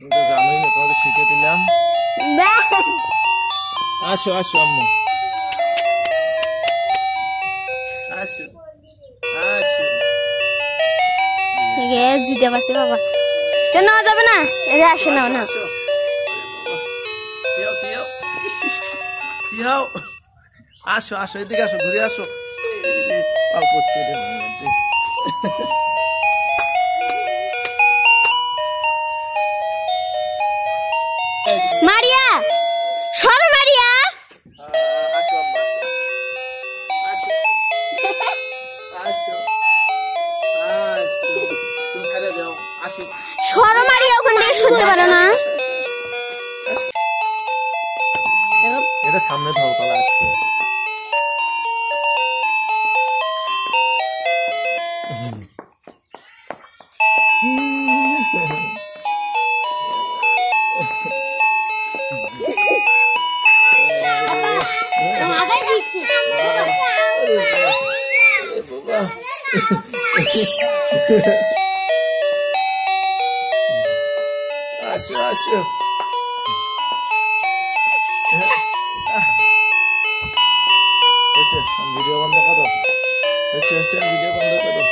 তুমি তো জানোই না, তোমাকে শিখে দিলাম। আসো আসো আম্মু, আসো আসো। জিতে পারছে বাবা, এটা নেওয়া যাবে না। আসো নাও না, আসো আসো, এদিকে আসো, ঘুরে আসো। অল্প চেড়ে মারিয়া সর, মারিয়া সর, মারিয়া ওখান থেকে শুনতে পারো না। এটা সামনে ধরো, তাহলে আসবে। আসো আসো, ভিডিও বন্ধ করো। ভিডিও বন্ধ করো।